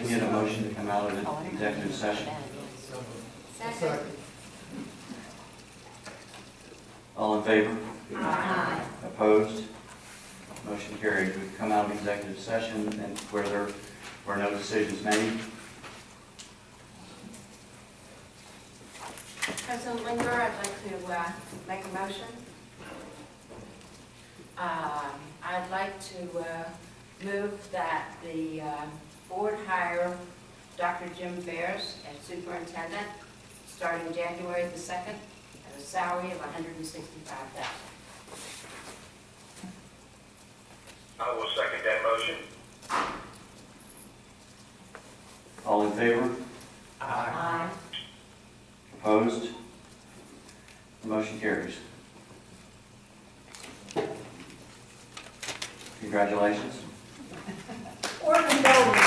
we get a motion to come out of the executive session? Second. All in favor? Aye. Opposed? Motion carried. We come out of executive session and where there were no decisions made. President Linger, I'd like to make a motion. I'd like to move that the board hire Dr. Jim Ferris as superintendent starting January the 2nd at a salary of $165,000. I will second that motion. All in favor? Aye. Opposed? Motion carries. Congratulations. Or condolence.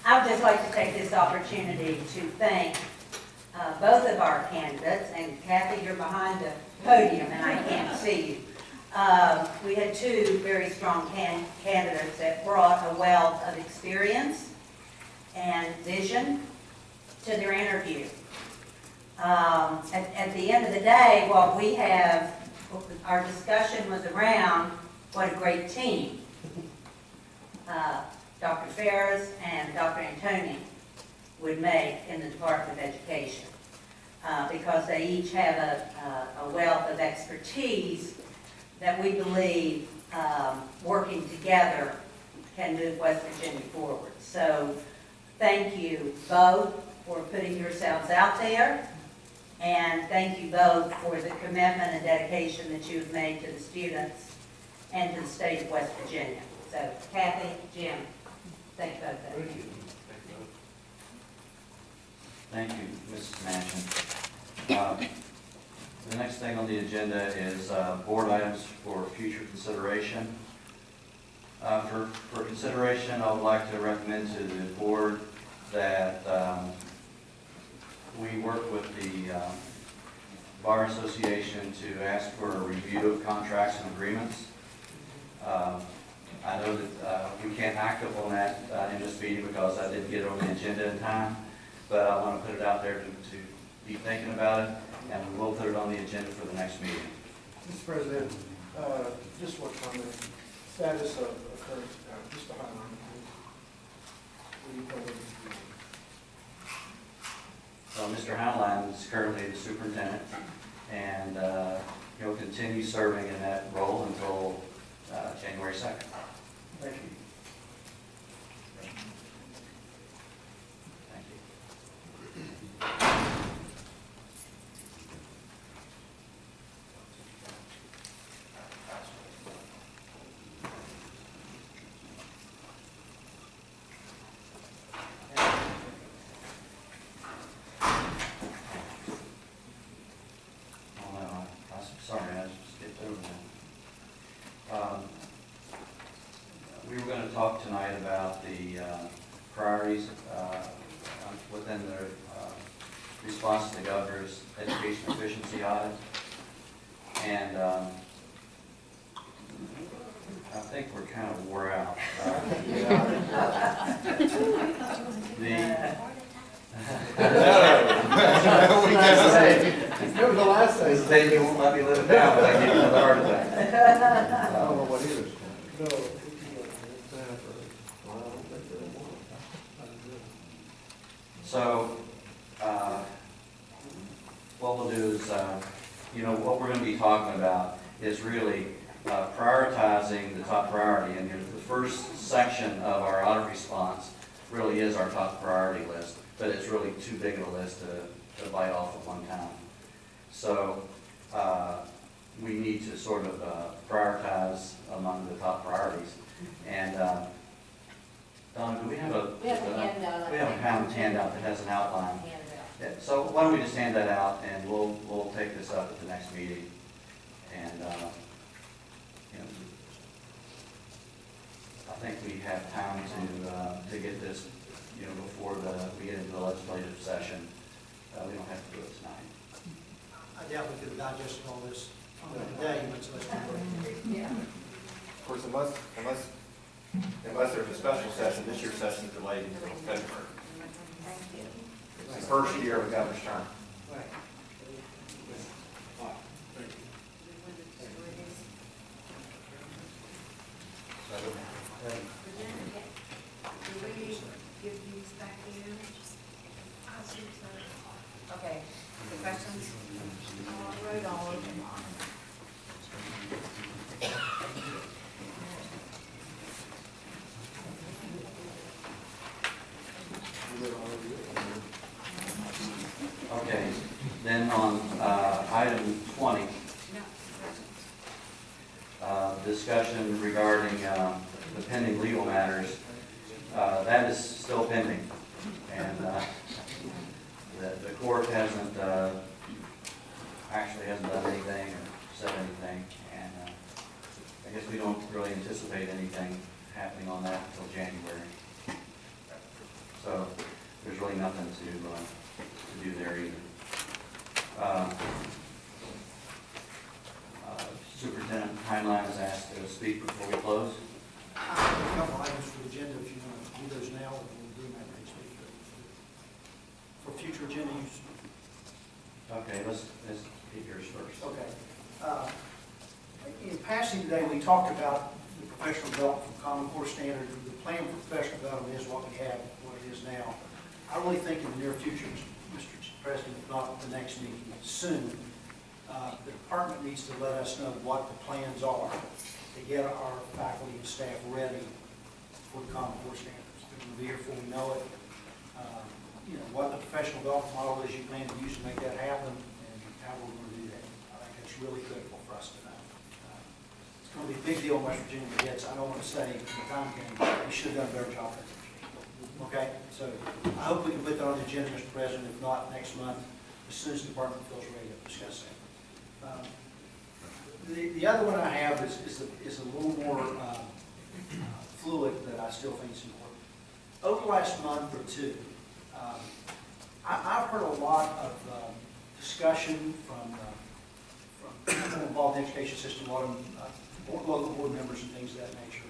I would just like to take this opportunity to thank both of our candidates, and Kathy, you're behind the podium and I can't see you. We had two very strong candidates that brought a wealth of experience and vision to their interview. At the end of the day, what we have, our discussion was around what a great team Dr. Ferris and Dr. Antoni would make in the Department of Education, because they each have a wealth of expertise that we believe working together can move West Virginia forward. So thank you both for putting yourselves out there, and thank you both for the commitment and dedication that you've made to the students and to the state of West Virginia. So Kathy, Jim, thank you both of you. Thank you, Mrs. Manchin. The next thing on the agenda is board items for future consideration. For consideration, I would like to recommend to the board that we work with the Bar Association to ask for a review of contracts and agreements. I know that we can't act upon that in this meeting because I didn't get it on the agenda in time, but I want to put it out there to be thinking about it, and we will put it on the agenda for the next meeting. Mr. President, just one comment. Status of current, just a highlight. Mr. Howland is currently the superintendent, and he'll continue serving in that role until January 2nd. Thank you. Thank you. Oh, no, I'm sorry, I just skipped over that. We were going to talk tonight about the priorities within the response to the governor's education efficiency audit. And I think we're kind of wore out. That was the last thing. They won't let me live it down, but I get another heart attack. I don't know what he was. No. So, what we'll do is, what we're going to be talking about is really prioritizing the top priority. And the first section of our audit response really is our top priority list, but it's really too big of a list to bite off at one time. So, we need to sort of prioritize among the top priorities. And Donna, do we have a We have a handout. we have a handout that has an outline. Yeah, so why don't we just hand that out, and we'll take this up at the next meeting. And I think we have time to get this, before we get into the legislative session. We don't have to do it tonight. doubt we could have digested all this today, much less tomorrow. Yeah. Of course, unless there's a special session, this year's session is delayed until February. Thank you. It's the first year of the governor's term. Right. Do we give these back to you? Okay, the questions? I wrote all of them on. Okay, then on item 20, No, discussion regarding the pending legal matters, that is still pending. And the court hasn't, actually hasn't done anything or said anything. And I guess we don't really anticipate anything happening on that until January. So there's really nothing to do there either. Superintendent Heinlein is asked to speak before we close. A couple items for the agenda, if you want to do those now, or we'll do them after next week. For future agenda use. Okay, let's get yours first. Okay. In passing today, we talked about the professional development from Common Core standard. The plan for professional development is what we have, what it is now. I really think in the near future, Mr. President, if not the next meeting, soon, the department needs to let us know what the plans are to get our faculty and staff ready for the Common Core standards. They're going to be here before we know it. You know, what the professional development model is you plan to use to make that happen, and how we're going to do that. I think that's really critical for us to know. It's going to be a big deal in West Virginia gets. I don't want to say in the time came, we should have done a better job at it. Okay, so I hope we can put that on the agenda, Mr. President, if not next month, as soon as the department feels ready to discuss that. The other one I have is a little more fluid that I still think is important. Over the last month or two, I've heard a lot of discussion from people involved in the education system, a lot of local board members and things of that nature,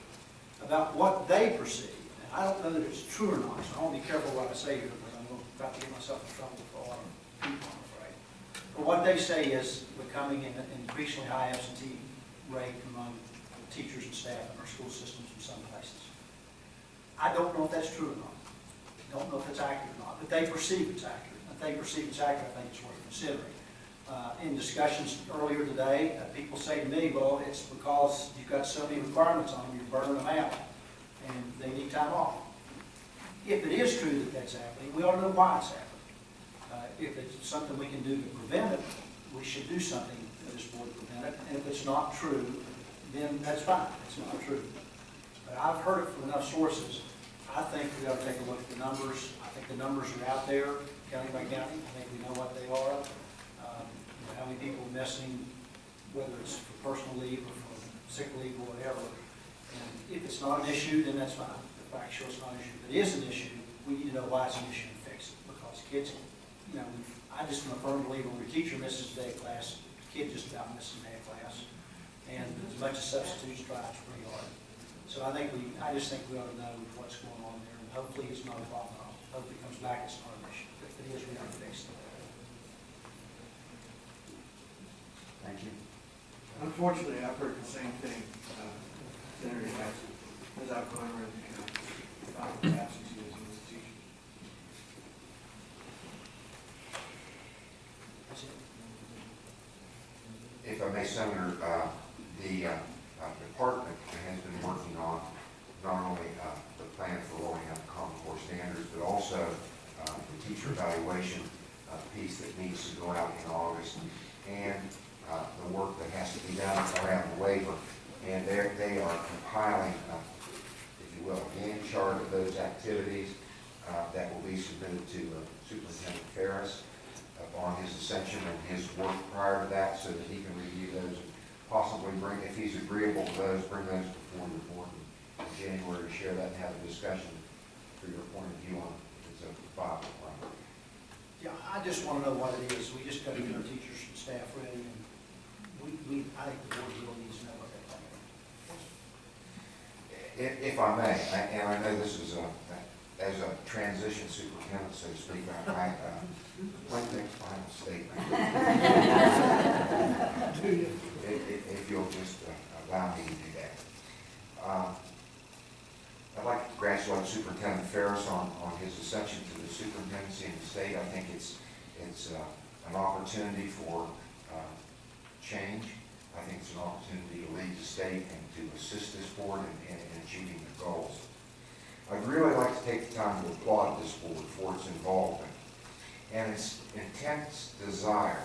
about what they perceive. And I don't know that it's true or not, so I want to be careful what I say here, because I'm about to get myself in trouble for a lot of people, I'm afraid. But what they say is becoming an increasingly high absentee rate among teachers and staff in our school systems in some places. I don't know if that's true or not. I don't know if it's accurate or not, but they perceive it's accurate. If they perceive it's accurate, I think it's worth considering. In discussions earlier today, people say to me, well, it's because you've got so many requirements on them, you're burning them out, and they need time off. If it is true that that's happening, we ought to know why it's happening. If it's something we can do to prevent it, we should do something at this board to prevent it. And if it's not true, then that's fine. It's not true. But I've heard it from enough sources. I think we ought to take a look at the numbers. I think the numbers are out there, county by county. I think we know what they are. How many people are missing, whether it's for personal leave or for sick leave or whatever. And if it's not an issue, then that's fine. The fact shows it's not an issue. If it is an issue, we need to know why it's an issue and fix it. Because kids, you know, I just am a firm believer when your teacher misses a day of class, the kid just about misses a day of class. And as much as substitutes try, it's pretty hard. So I just think we ought to know what's going on there. And hopefully it's not a problem at all. Hopefully it comes back, it's not an issue. If it is, we ought to fix it. Thank you. Unfortunately, I've heard the same thing, Senator Jackson, as I've gone around the county, about absenteeism as a teacher. That's it. If I may, Senator, the department has been working on not only the plan for rolling out the Common Core standards, but also the teacher evaluation piece that needs to go out in August, and the work that has to be done around the waiver. And they are compiling, if you will, a Gantt chart of those activities that will be submitted to Superintendent Ferris upon his ascension and his work prior to that, so that he can review those and possibly bring, if he's agreeable to those, bring those before the board in January to share that and have a discussion for your point of view on if it's a viable plan. Yeah, I just want to know what it is. We just got to get our teachers and staff ready, and I think the board really needs to know what they're planning. If I may, and I know this is as a transition superintendent, so to speak, I'd like to make a final statement. If you'll just allow me to do that. I'd like to congratulate Superintendent Ferris on his ascension to the superintendency in the state. I think it's an opportunity for change. I think it's an opportunity to lead the state and to assist this board in achieving the goals. I'd really like to take the time to applaud this board for its involvement and its intense desire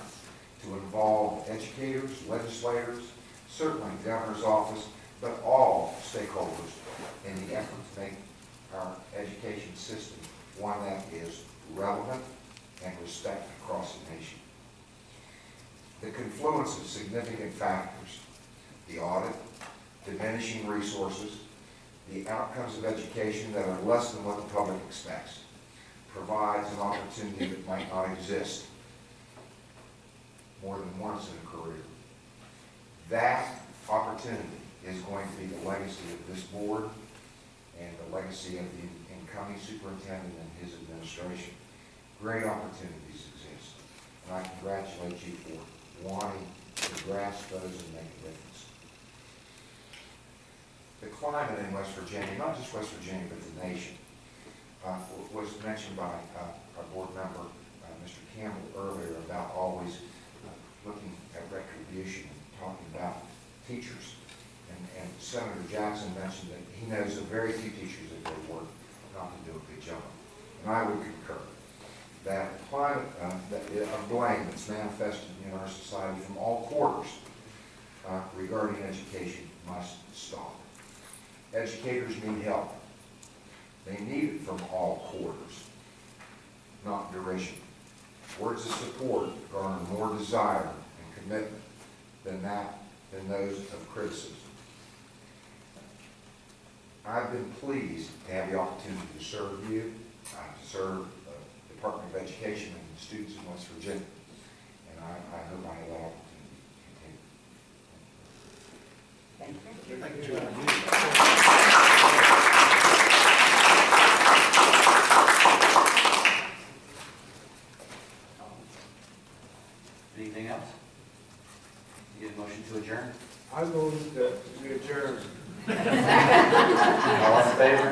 to involve educators, legislators, certainly the governor's office, but all stakeholders in the effort to make our education system one that is relevant and respected across the nation. The confluence of significant factors, the audit, diminishing resources, the outcomes of education that are less than what the public expects, provides an opportunity that might not exist more than once in a career. That opportunity is going to be the legacy of this board and the legacy of the incoming superintendent and his administration. Great opportunities exist, and I congratulate you for wanting to grasp those and make a difference. The climate in West Virginia, not just West Virginia, but the nation, was mentioned by our board member, Mr. Campbell, earlier about always looking at retribution and talking about teachers. And Senator Jackson mentioned that he knows of very few teachers that go to work not to do a good job. And I would concur that the climate of blame that's manifested in our society from all quarters regarding education must stop. Educators need help. They need it from all quarters, not derision. Words of support garner more desire and commitment than those of criticism. I've been pleased to have the opportunity to serve you, to serve the Department of Education and the students in West Virginia, and I hope I have that opportunity to continue. Thank you. Thank you. Anything else? You get a motion to adjourn? I move that we adjourn. All in favor?